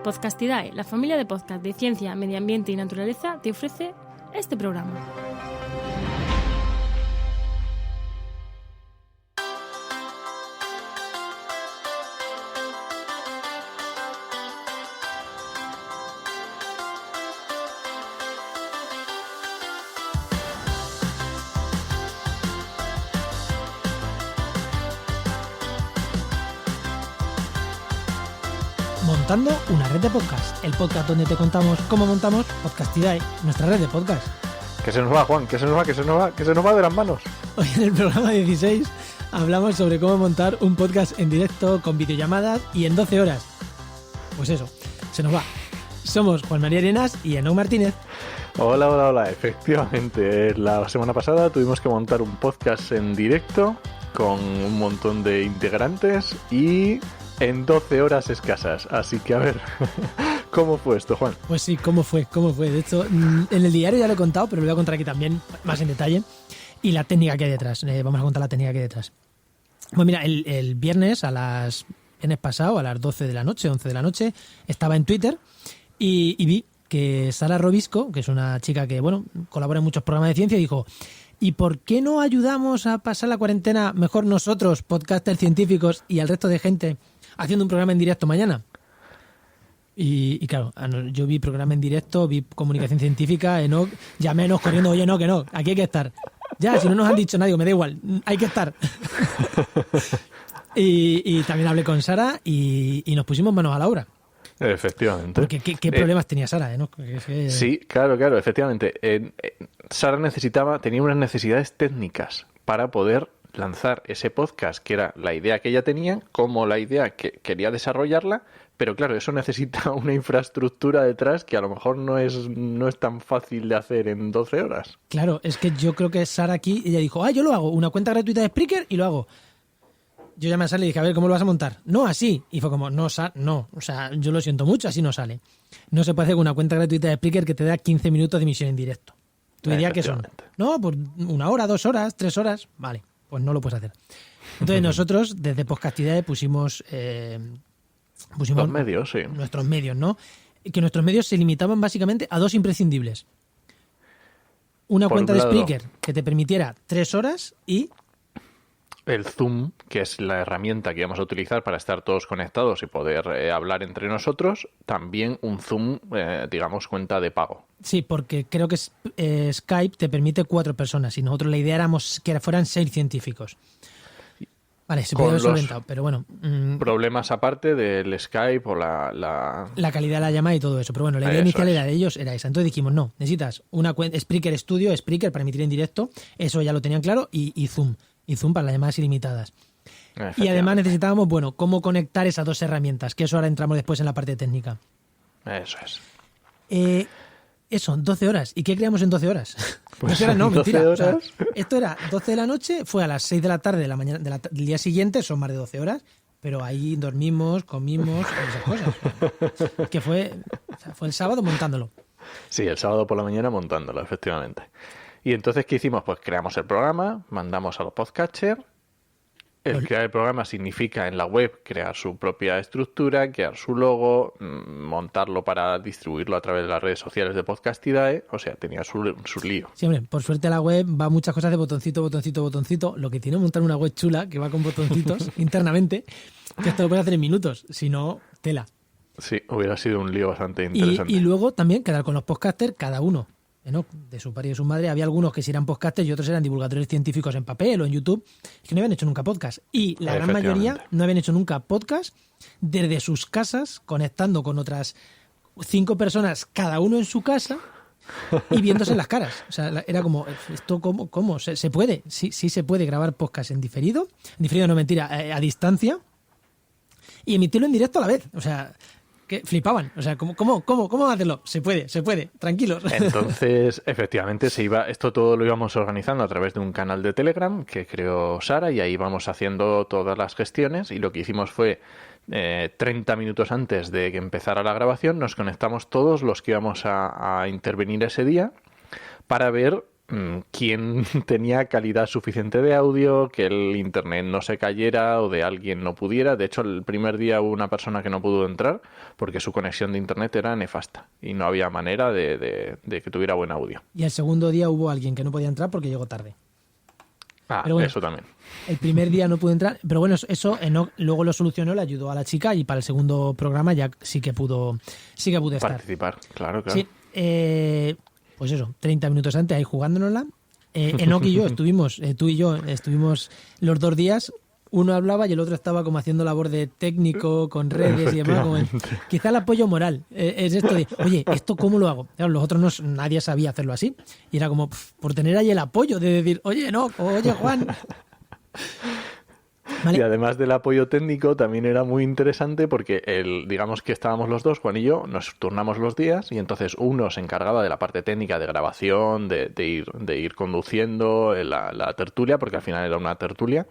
Podcastidae, la familia de podcast de ciencia, medio ambiente y naturaleza, te ofrece este programa. Montando una red de podcast, el podcast donde te contamos cómo montamos Podcastidae, nuestra red de podcast. Que se nos va, Juan, que se nos va de las manos. Hoy en el programa 16 hablamos sobre cómo montar un podcast en directo con videollamadas y en 12 horas. Pues eso, se nos va. Somos Juan María Arenas y Enoc Martínez. Hola, efectivamente, la semana pasada tuvimos que montar un podcast en directo con un montón de integrantes y en 12 horas escasas, así que a ver, ¿cómo fue esto, Juan? Pues sí, ¿cómo fue? De hecho, en el diario ya lo he contado, pero lo voy a contar aquí también, más en detalle, y la técnica que hay detrás, vamos a contar la técnica que hay detrás. Pues mira, el viernes pasado, a las 12 de la noche, 11 de la noche, estaba en Twitter y vi que Sara Robisco, que es una chica que, bueno, colabora en muchos programas de ciencia, dijo: ¿y por qué no ayudamos a pasar la cuarentena mejor nosotros, podcasters científicos, y al resto de gente haciendo un programa en directo mañana? Y claro, yo vi programa en directo, vi comunicación científica, Enoc, llamé a Enoc corriendo: oye, no, aquí hay que estar. Ya, si no nos han dicho nadie, me da igual, hay que estar. y también hablé con Sara y nos pusimos manos a la obra. Efectivamente. Porque ¿qué problemas tenía Sara? Sí, claro, efectivamente. Sara tenía unas necesidades técnicas para poder lanzar ese podcast, que era la idea que ella tenía, como la idea que quería desarrollarla, pero claro, eso necesita una infraestructura detrás que a lo mejor no es tan fácil de hacer en 12 horas. Claro, es que yo creo que Sara aquí, ella dijo: yo lo hago, una cuenta gratuita de Spreaker y lo hago. Yo llamé a Sara y dije: a ver, ¿cómo lo vas a montar? No, así. Y fue como: no, o sea, yo lo siento mucho, así no sale. No se puede hacer con una cuenta gratuita de Spreaker que te da 15 minutos de emisión en directo. ¿Tu idea qué son? No, pues 1 hora, 2 horas, 3 horas. Vale, pues no lo puedes hacer. Entonces nosotros, desde Podcastidae, pusimos los medios, sí. Nuestros medios, ¿no? Que nuestros medios se limitaban básicamente a 2 imprescindibles. Una cuenta de Spreaker que te permitiera 3 horas y el Zoom, que es la herramienta que vamos a utilizar para estar todos conectados y poder hablar entre nosotros. También un Zoom, digamos, cuenta de pago. Sí, porque creo que Skype te permite 4 personas y nosotros la idea éramos que fueran 6 científicos. Vale, se puede haber solventado, pero bueno. Problemas aparte del Skype o la calidad de la llamada y todo eso. Pero bueno, la idea inicial de ellos era esa. Entonces dijimos: no, necesitas una cuenta Spreaker Studio, Spreaker para emitir en directo. Eso ya lo tenían claro. Y Zoom. Y Zoom para las llamadas ilimitadas. Y además necesitábamos, cómo conectar esas 2 herramientas, que eso ahora entramos después en la parte técnica. Eso es. Eso, 12 horas. ¿Y qué creamos en 12 horas? Pues 12 horas no, mentira. 12 horas. O sea, esto era 12 de la noche, fue a las 6 de la tarde de la mañana del día siguiente, son más de 12 horas, pero ahí dormimos, comimos, esas cosas. Que fue el sábado montándolo. Sí, el sábado por la mañana montándolo, efectivamente. Y entonces, ¿qué hicimos? Pues creamos el programa, mandamos a los podcatchers. Crear el programa significa en la web crear su propia estructura, crear su logo, montarlo para distribuirlo a través de las redes sociales de Podcastidae. O sea, tenía su lío. Sí, hombre, por suerte la web va muchas cosas de botoncito. Lo que tiene montar una web chula que va con botoncitos internamente, que esto lo puedes hacer en minutos, si no, tela. Sí, hubiera sido un lío bastante interesante. Y luego también quedar con los podcasters cada uno. De su padre y de su madre. Había algunos que sí eran podcasters y otros eran divulgadores científicos en papel o en YouTube, que no habían hecho nunca podcast. Y la gran mayoría no habían hecho nunca podcast desde sus casas, conectando con otras 5 personas, cada uno en su casa, y viéndose en las caras. O sea, era como, ¿esto cómo? ¿Se puede? Sí se puede grabar podcast en diferido. En diferido no, mentira, a distancia. Y emitirlo en directo a la vez. O sea, que flipaban. O sea, ¿cómo hacerlo? Se puede, tranquilos. Entonces, efectivamente, esto todo lo íbamos organizando a través de un canal de Telegram que creó Sara, y ahí vamos haciendo todas las gestiones, y lo que hicimos fue 30 minutos antes de que empezara la grabación nos conectamos todos los que íbamos a intervenir ese día para ver quién tenía calidad suficiente de audio, que el internet no se cayera o de alguien no pudiera. De hecho, el primer día hubo una persona que no pudo entrar porque su conexión de internet era nefasta y no había manera de que tuviera buen audio. Y el segundo día hubo alguien que no podía entrar porque llegó tarde. Pero bueno, eso también. El primer día no pudo entrar, pero bueno, eso Enoch luego lo solucionó, le ayudó a la chica y para el segundo programa ya sí que pudo estar. Participar, claro. Sí, pues eso, 30 minutos antes ahí jugándonosla. Enoch y yo estuvimos, tú y yo estuvimos los 2 días. Uno hablaba y el otro estaba como haciendo labor de técnico con redes y demás. Como quizá el apoyo moral es esto de, oye, ¿esto cómo lo hago? Claro, los otros nadie sabía hacerlo así. Y era como por tener ahí el apoyo de decir, oye, no, oye, Juan. ¿Vale? Y además del apoyo técnico también era muy interesante porque digamos que estábamos los dos, Juan y yo, nos turnamos los días y entonces uno se encargaba de la parte técnica de grabación, de ir conduciendo la tertulia, porque al final era una tertulia,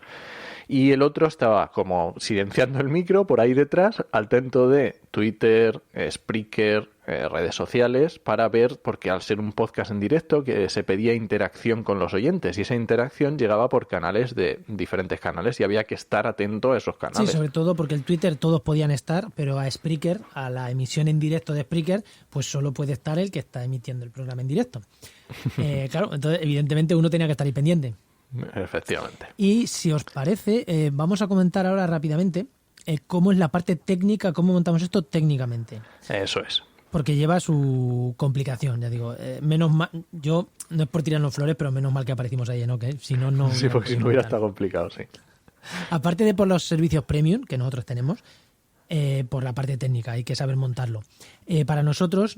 y el otro estaba como silenciando el micro por ahí detrás, atento de Twitter, Spreaker, redes sociales, para ver, porque al ser un podcast en directo, que se pedía interacción con los oyentes, y esa interacción llegaba por canales de diferentes canales, y había que estar atento a esos canales. Sí, sobre todo porque el Twitter todos podían estar, pero a Spreaker, a la emisión en directo de Spreaker, pues solo puede estar el que está emitiendo el programa en directo. Claro, entonces evidentemente uno tenía que estar ahí pendiente. Efectivamente. Y si os parece, vamos a comentar ahora rápidamente cómo es la parte técnica, cómo montamos esto técnicamente. Eso es. Porque lleva su complicación, ya digo. Menos mal, yo no es por tirarnos flores, pero menos mal que aparecimos ahí, ¿no? Que si no, no. Sí, porque si no hubiera estado complicado, sí. Aparte de por los servicios premium que nosotros tenemos, por la parte técnica, hay que saber montarlo. Para nosotros,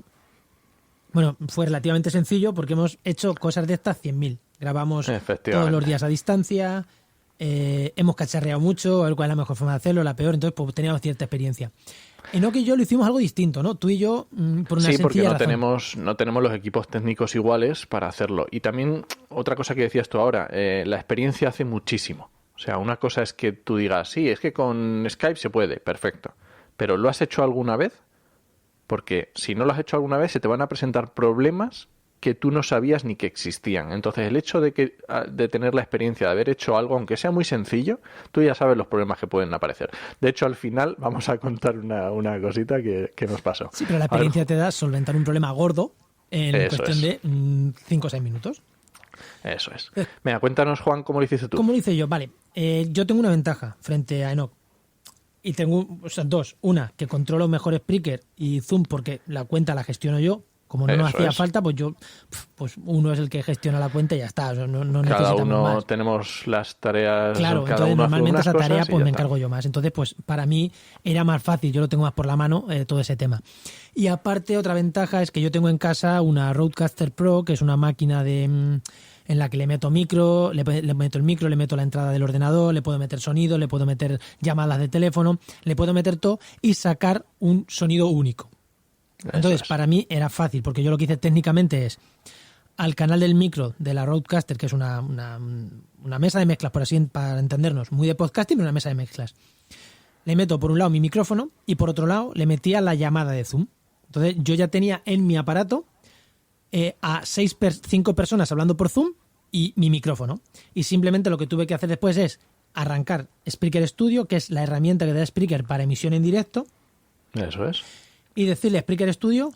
bueno, fue relativamente sencillo porque hemos hecho cosas de estas 100.000. Grabamos todos los días a distancia, hemos cacharreado mucho, a ver cuál es la mejor forma de hacerlo, la peor, entonces pues teníamos cierta experiencia. Enoch y yo lo hicimos algo distinto, ¿no? Tú y yo, por una sí, porque sencilla razón. No tenemos los equipos técnicos iguales para hacerlo. Y también, otra cosa que decías tú ahora, la experiencia hace muchísimo. O sea, una cosa es que tú digas, sí, es que con Skype se puede, perfecto. Pero ¿lo has hecho alguna vez? Porque si no lo has hecho alguna vez, se te van a presentar problemas que tú no sabías ni que existían. Entonces, el hecho de tener la experiencia de haber hecho algo, aunque sea muy sencillo, tú ya sabes los problemas que pueden aparecer. De hecho, al final vamos a contar una cosita que nos pasó. Sí, pero la experiencia te da solventar un problema gordo en cuestión de 5 o 6 minutos. Eso es. Venga, cuéntanos, Juan, ¿cómo lo hiciste tú? ¿Cómo lo hice yo? Vale, yo tengo una ventaja frente a Enoch. Y tengo dos. Una, que controlo mejor Spreaker y Zoom porque la cuenta la gestiono yo. Como no nos hacía falta, pues uno es el que gestiona la cuenta y ya está. O sea, no cada necesitamos uno más. Tenemos las tareas. Claro, cada entonces uno normalmente esa tarea pues me está. encargo yo más. Entonces, pues para mí era más fácil, yo lo tengo más por la mano, todo ese tema. Y aparte, otra ventaja es que yo tengo en casa una Rodecaster Pro, que es una máquina en la que le meto micro, le meto el micro, le meto la entrada del ordenador, le puedo meter sonido, le puedo meter llamadas de teléfono, le puedo meter todo y sacar un sonido único. Entonces, para mí era fácil, porque yo lo que hice técnicamente es al canal del micro de la Rodecaster, que es una mesa de mezclas, por así para entendernos, muy de podcasting, pero una mesa de mezclas. Le meto por un lado mi micrófono y por otro lado le metía la llamada de Zoom. Entonces, yo ya tenía en mi aparato a 5 personas hablando por Zoom y mi micrófono. Y simplemente lo que tuve que hacer después es arrancar Spreaker Studio, que es la herramienta que da Spreaker para emisión en directo. Eso es. Y decirle a Spreaker Studio,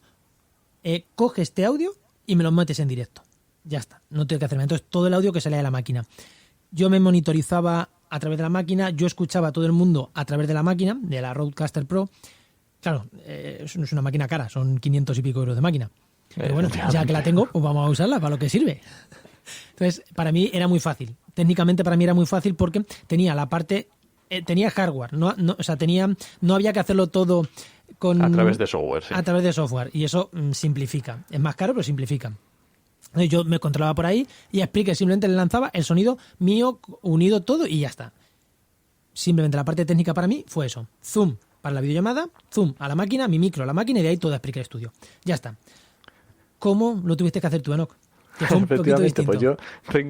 coge este audio y me lo metes en directo. Ya está, no tengo que hacer nada. Entonces, todo el audio que salía de la máquina. Yo me monitorizaba a través de la máquina, yo escuchaba a todo el mundo a través de la máquina, de la Rodecaster Pro. Claro, es una máquina cara, son 500 y pico euros de máquina. Pero bueno, ya que la tengo, pues vamos a usarla para lo que sirve. Entonces, para mí era muy fácil. Técnicamente para mí era muy fácil porque tenía la parte... tenía hardware, no había que hacerlo todo a través de software, sí. A través de software, y eso simplifica. Es más caro, pero simplifica. Yo me controlaba por ahí y a Spreaker simplemente le lanzaba el sonido mío unido todo y ya está. Simplemente la parte técnica para mí fue eso. Zoom para la videollamada, Zoom a la máquina, mi micro a la máquina y de ahí todo a Spreaker Studio. Ya está. ¿Cómo lo tuviste que hacer tú, Enoch? que fue un poquito Efectivamente, distinto. pues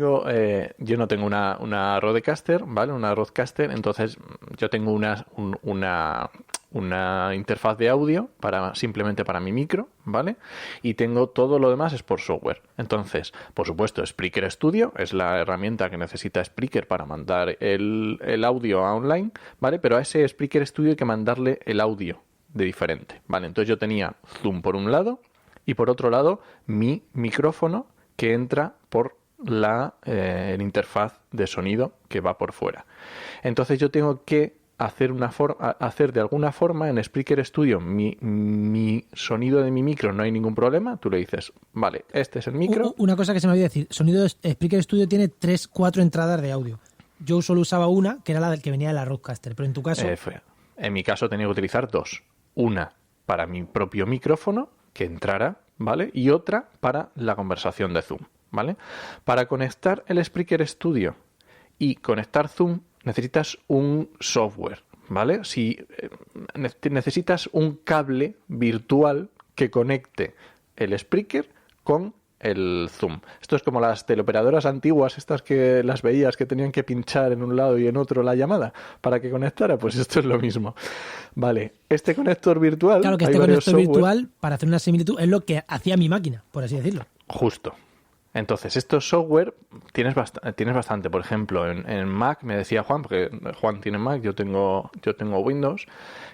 yo no tengo una Rodecaster, ¿vale? Una Rodecaster, entonces yo tengo una interfaz de audio simplemente para mi micro, ¿vale? Y tengo todo lo demás es por software. Entonces, por supuesto, Spreaker Studio es la herramienta que necesita Spreaker para mandar el audio a online, ¿vale? Pero a ese Spreaker Studio hay que mandarle el audio de diferente, ¿vale? Entonces yo tenía Zoom por un lado y por otro lado mi micrófono que entra por el interfaz de sonido que va por fuera. Entonces yo tengo que hacer de alguna forma en Spreaker Studio mi sonido de mi micro, no hay ningún problema. Tú le dices, vale, este es el micro. Una cosa que se me olvidó decir, Spreaker Studio tiene 4 entradas de audio. Yo solo usaba una, que era la del que venía de la Rodecaster, pero en tu caso... En mi caso tenía que utilizar 2. Una para mi propio micrófono, que entrara, ¿vale? Y otra para la conversación de Zoom, ¿vale? Para conectar el Spreaker Studio y conectar Zoom necesitas un software, ¿vale? Si necesitas un cable virtual que conecte el Spreaker con el Zoom. Esto es como las teleoperadoras antiguas, estas que las veías que tenían que pinchar en un lado y en otro la llamada para que conectara, pues esto es lo mismo. Vale, este conector virtual... Claro que este conector virtual, para hacer una similitud, es lo que hacía mi máquina, por así decirlo. Justo. Entonces, estos software tienes bastante. Por ejemplo, en Mac, me decía Juan, porque Juan tiene Mac, yo tengo Windows,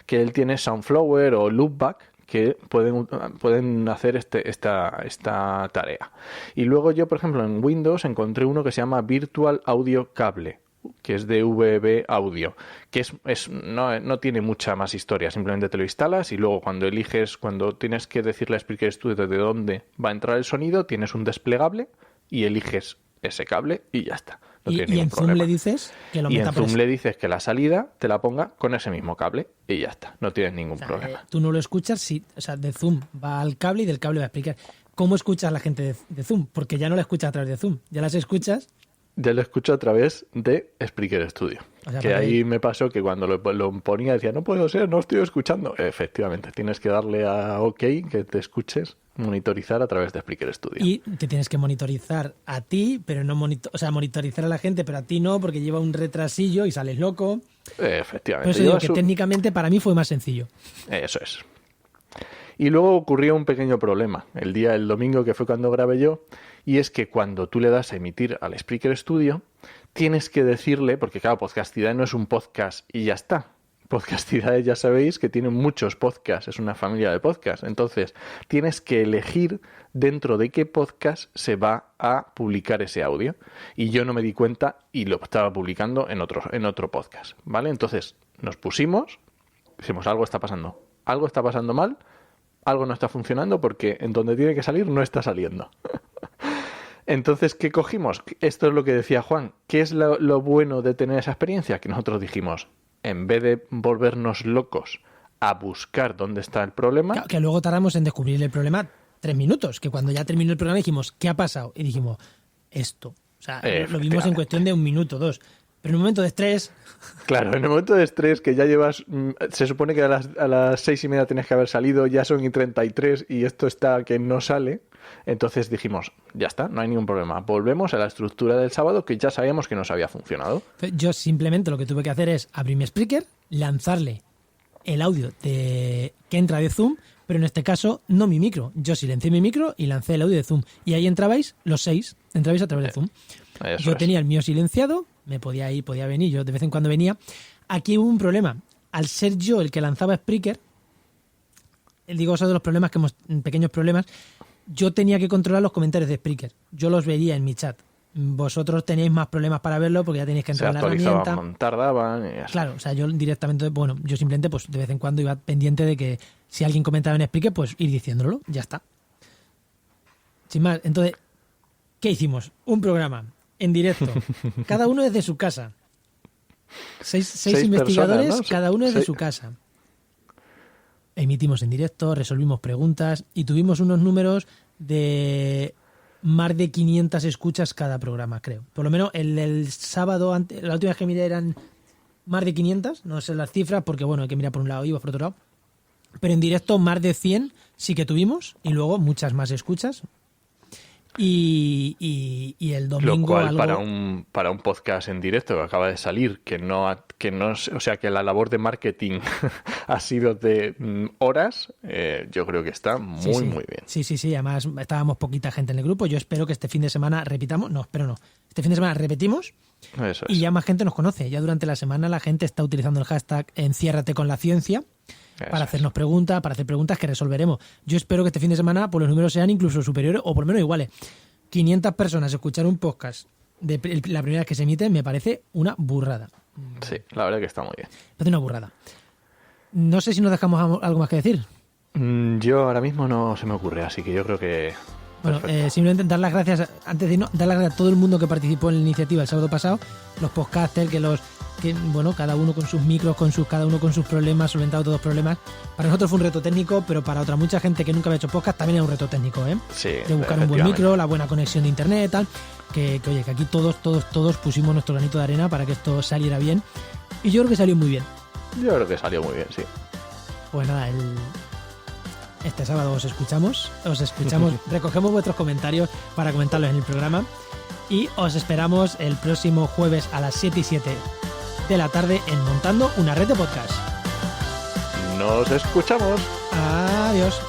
que él tiene Soundflower o Loopback, que pueden hacer esta tarea. Y luego yo, por ejemplo, en Windows encontré uno que se llama Virtual Audio Cable, que es de VB Audio, que no tiene mucha más historia, simplemente te lo instalas y luego cuando tienes que decirle a Spreaker Studio de dónde va a entrar el sonido, tienes un desplegable y eliges ese cable y ya está. No tienes ningún problema. Zoom le dices que lo meta en Zoom le dices que la salida te la ponga con ese mismo cable y ya está, no tienes ningún problema. Tú no lo escuchas, de Zoom va al cable y del cable va a explicar. ¿Cómo escuchas a la gente de Zoom? Porque ya no la escuchas a través de Zoom, ya las escuchas... Ya lo escucho a través de Spreaker Studio. O sea, que ahí me pasó que cuando lo ponía decía, no puedo ser, no estoy escuchando. Efectivamente, tienes que darle a OK, que te escuches, monitorizar a través de Spreaker Studio. Y te tienes que monitorizar a ti, pero no monitorizar a la gente, pero a ti no, porque lleva un retrasillo y sales loco. Efectivamente. Por eso digo que técnicamente para mí fue más sencillo. Eso es. Y luego ocurrió un pequeño problema el domingo, que fue cuando grabé yo, y es que cuando tú le das a emitir al Spreaker Studio, tienes que decirle, porque claro, Podcastidad no es un podcast y ya está. Podcastidad ya sabéis que tiene muchos podcasts, es una familia de podcasts. Entonces, tienes que elegir dentro de qué podcast se va a publicar ese audio. Y yo no me di cuenta y lo estaba publicando en otro podcast, ¿vale? Entonces, nos pusimos, dijimos, algo está pasando mal, algo no está funcionando porque en donde tiene que salir no está saliendo. Entonces, ¿qué cogimos? Esto es lo que decía Juan. ¿Qué es lo bueno de tener esa experiencia? Que nosotros dijimos, en vez de volvernos locos a buscar dónde está el problema... Claro, que luego tardamos en descubrir el problema 3 minutos, que cuando ya terminó el programa dijimos, ¿qué ha pasado? Y dijimos, esto. O sea, lo vimos en cuestión de 1 minuto, 2. Pero en un momento de estrés... Claro, en un momento de estrés que ya llevas... Se supone que a las 6:30 tienes que haber salido, ya son y 33 y esto está que no sale. Entonces dijimos, ya está, no hay ningún problema. Volvemos a la estructura del sábado que ya sabíamos que nos había funcionado. Yo simplemente lo que tuve que hacer es abrir mi Spreaker, lanzarle el audio que entra de Zoom, pero en este caso no mi micro. Yo silencié mi micro y lancé el audio de Zoom. Y ahí entrabais los 6, entrabais a través de Zoom. Yo tenía el mío silenciado, me podía ir, podía venir, yo de vez en cuando venía. Aquí hubo un problema. Al ser yo el que lanzaba Spreaker, digo, esos de los problemas que pequeños problemas, yo tenía que controlar los comentarios de Spreaker. Yo los veía en mi chat. Vosotros tenéis más problemas para verlo porque ya tenéis que entrar en la herramienta. Tardaban y así. Claro, o sea, yo directamente, yo simplemente pues de vez en cuando iba pendiente de que si alguien comentaba en Spreaker, pues ir diciéndolo, ya está. Sin más, entonces, ¿qué hicimos? Un programa en directo, cada uno desde su casa. Seis investigadores, personas, ¿no? Cada uno desde su casa. Emitimos en directo, resolvimos preguntas y tuvimos unos números de más de 500 escuchas cada programa, creo. Por lo menos el sábado, la última vez que miré eran más de 500, no sé las cifras porque bueno, hay que mirar por un lado y por otro lado. Pero en directo más de 100 sí que tuvimos y luego muchas más escuchas. y el domingo Lo cual algo... para un podcast en directo que acaba de salir, o sea, que la labor de marketing ha sido de horas, yo creo que está muy bien. Sí, además estábamos poquita gente en el grupo. Yo espero que este fin de semana repitamos, no, espero no. Este fin de semana repetimos Eso y es. ya más gente nos conoce. Ya durante la semana la gente está utilizando el hashtag enciérrate con la ciencia para hacernos preguntas, para hacer preguntas que resolveremos. Yo espero que este fin de semana pues, los números sean incluso superiores o por lo menos iguales. 500 personas escuchar un podcast de la primera vez que se emite me parece una burrada. Sí, la verdad que está muy bien. Me parece una burrada. No sé si nos dejamos algo más que decir. Yo ahora mismo no se me ocurre, así que yo creo que... Bueno, simplemente dar las gracias, antes de irnos, dar las gracias a todo el mundo que participó en la iniciativa el sábado pasado, los podcasters, bueno, cada uno con sus micros, cada uno con sus problemas, solventado todos los problemas. Para nosotros fue un reto técnico, pero para otra mucha gente que nunca había hecho podcast también es un reto técnico, ¿eh? Sí, de buscar un buen micro, la buena conexión de internet, tal. Que oye, que aquí todos pusimos nuestro granito de arena para que esto saliera bien. Y yo creo que salió muy bien. Yo creo que salió muy bien, sí. Pues nada, este sábado os escuchamos, recogemos vuestros comentarios para comentarlos en el programa y os esperamos el próximo jueves a las 7:07 de la tarde en Montando una Red de Podcast. Nos escuchamos. Adiós.